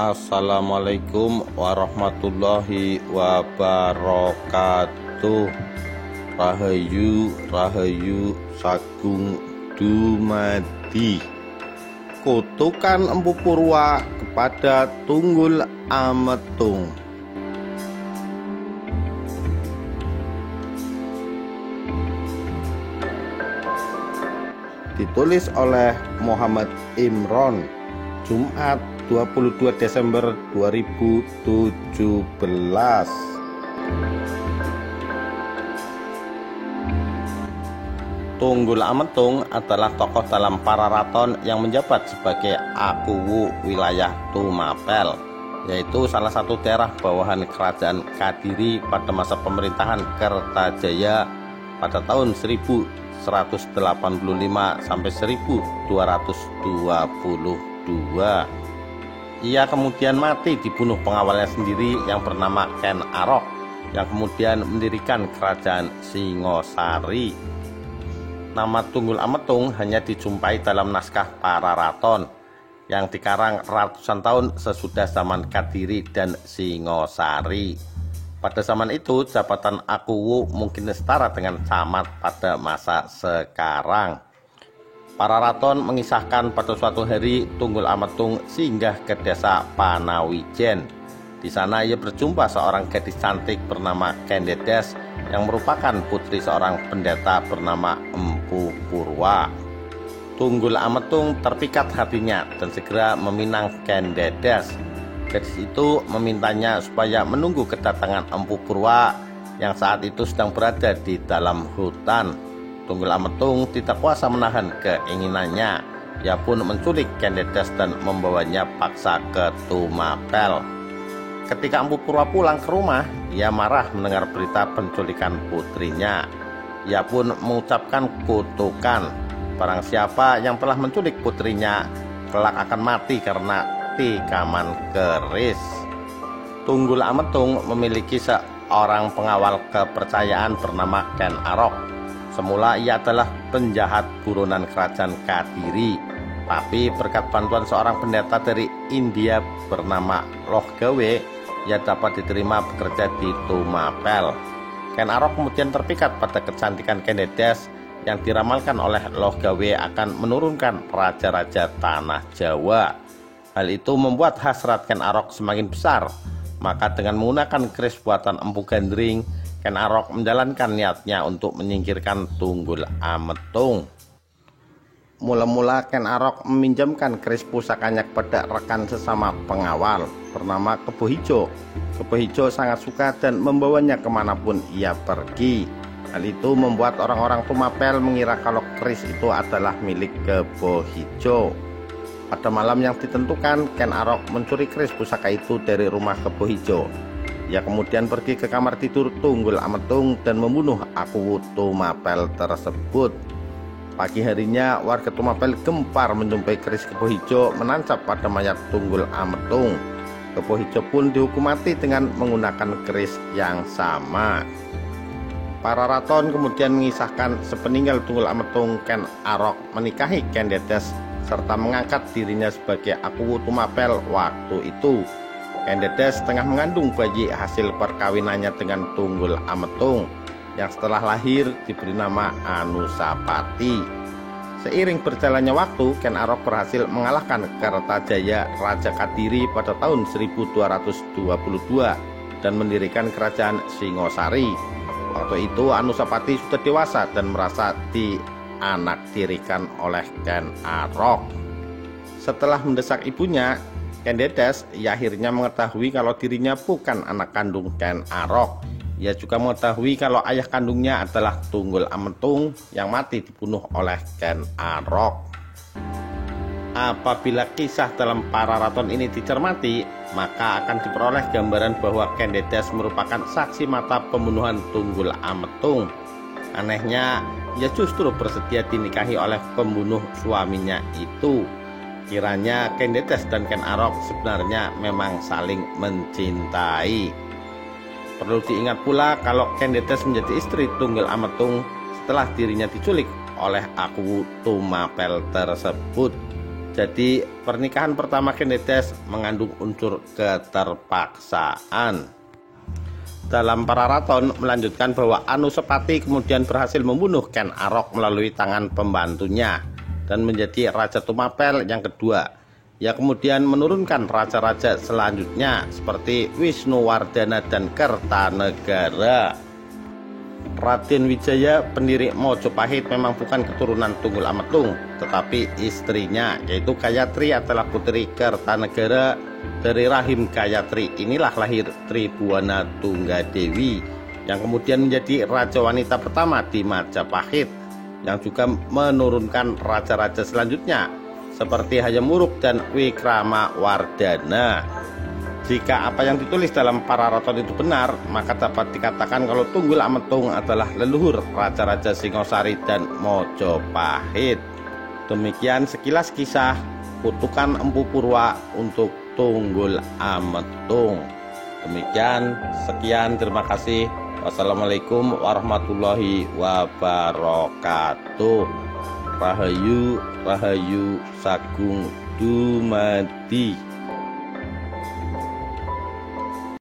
Assalamualaikum warahmatullahi wabarakatuh. Rahayu Rahayu Sagung Dumadi. Kutukan Empu Purwa kepada Tunggul Ametung. Ditulis oleh Muhammad Imron, Jumat 22 Desember 2017. Tunggul Ametung adalah tokoh dalam Pararaton yang menjabat sebagai Akuwu wilayah Tumapel, yaitu salah satu daerah bawahan Kerajaan Kadiri pada masa pemerintahan Kertajaya pada tahun 1185 sampai 1222. Ia kemudian mati dibunuh pengawalnya sendiri yang bernama Ken Arok, yang kemudian mendirikan kerajaan Singosari. Nama Tunggul Ametung hanya dijumpai dalam naskah Pararaton yang dikarang ratusan tahun sesudah zaman Kadiri dan Singosari. Pada zaman itu, jabatan Akuwu mungkin setara dengan camat pada masa sekarang. Pararaton mengisahkan pada suatu hari Tunggul Ametung singgah ke desa Panawijen. Di sana ia berjumpa seorang gadis cantik bernama Kendedes yang merupakan putri seorang pendeta bernama Empu Purwa. Tunggul Ametung terpikat hatinya dan segera meminang Kendedes. Gadis itu memintanya supaya menunggu kedatangan Empu Purwa yang saat itu sedang berada di dalam hutan. Tunggul Ametung tidak kuasa menahan keinginannya. Ia pun menculik Kendedes dan membawanya paksa ke Tumapel. Ketika Empu Purwa pulang ke rumah, ia marah mendengar berita penculikan putrinya. Ia pun mengucapkan kutukan, barang siapa yang telah menculik putrinya kelak akan mati karena tikaman keris. Tunggul Ametung memiliki seorang pengawal kepercayaan bernama Ken Arok. Semula ia adalah penjahat buronan kerajaan Kadiri, tapi berkat bantuan seorang pendeta dari India bernama Lohgawe, ia dapat diterima bekerja di Tumapel. Ken Arok kemudian terpikat pada kecantikan Kendedes yang diramalkan oleh Lohgawe akan menurunkan raja-raja tanah Jawa. Hal itu membuat hasrat Ken Arok semakin besar. Maka dengan menggunakan keris buatan Empu Gandring, Ken Arok menjalankan niatnya untuk menyingkirkan Tunggul Ametung. Mula-mula Ken Arok meminjamkan keris pusakanya kepada rekan sesama pengawal bernama Kebo Hijo. Kebo Hijo sangat suka dan membawanya kemanapun ia pergi. Hal itu membuat orang-orang Tumapel mengira kalau keris itu adalah milik Kebo Hijo. Pada malam yang ditentukan, Ken Arok mencuri keris pusaka itu dari rumah Kebo Hijo. Ia kemudian pergi ke kamar tidur Tunggul Ametung dan membunuh Akuwu Tumapel tersebut. Pagi harinya, warga Tumapel gempar menjumpai keris Kebo Hijo menancap pada mayat Tunggul Ametung. Kebo Hijo pun dihukum mati dengan menggunakan keris yang sama. Pararaton kemudian mengisahkan sepeninggal Tunggul Ametung, Ken Arok menikahi Kendedes serta mengangkat dirinya sebagai Akuwu Tumapel waktu itu. Kendedes tengah mengandung bayi hasil perkawinannya dengan Tunggul Ametung yang setelah lahir diberi nama Anusapati. Seiring berjalannya waktu, Ken Arok berhasil mengalahkan Kertajaya Raja Kadiri pada tahun 1222 dan mendirikan kerajaan Singosari. Waktu itu Anusapati sudah dewasa dan merasa dianaktirikan oleh Ken Arok. Setelah mendesak ibunya, Kendedes, ia akhirnya mengetahui kalau dirinya bukan anak kandung Ken Arok. Ia juga mengetahui kalau ayah kandungnya adalah Tunggul Ametung yang mati dibunuh oleh Ken Arok. Apabila kisah dalam Pararaton ini dicermati, maka akan diperoleh gambaran bahwa Kendedes merupakan saksi mata pembunuhan Tunggul Ametung. Anehnya, ia justru bersedia dinikahi oleh pembunuh suaminya itu. Kiranya Kendedes dan Ken Arok sebenarnya memang saling mencintai. Perlu diingat pula kalau Kendedes menjadi istri Tunggul Ametung setelah dirinya diculik oleh Akuwu Tumapel tersebut. Jadi pernikahan pertama Kenides mengandung unsur keterpaksaan. Dalam Pararaton melanjutkan bahwa Anusapati kemudian berhasil membunuh Ken Arok melalui tangan pembantunya dan menjadi Raja Tumapel yang kedua. Ia kemudian menurunkan raja-raja selanjutnya seperti Wisnuwardana dan Kertanegara. Raden Wijaya, pendiri Mojopahit, memang bukan keturunan Tunggul Ametung, tetapi istrinya yaitu Gayatri adalah putri Kertanegara. Dari rahim Gayatri inilah lahir Tribhuwana Tunggadewi yang kemudian menjadi raja wanita pertama di Majapahit, yang juga menurunkan raja-raja selanjutnya seperti Hayam Wuruk dan Wikramawardhana. Jika apa yang ditulis dalam Pararaton itu benar, maka dapat dikatakan kalau Tunggul Ametung adalah leluhur raja-raja Singosari dan Mojopahit. Demikian sekilas kisah kutukan Empu Purwa untuk Tunggul Ametung. Demikian, sekian, terima kasih. Wassalamualaikum warahmatullahi wabarakatuh. Rahayu, Rahayu Sagung Dumadi.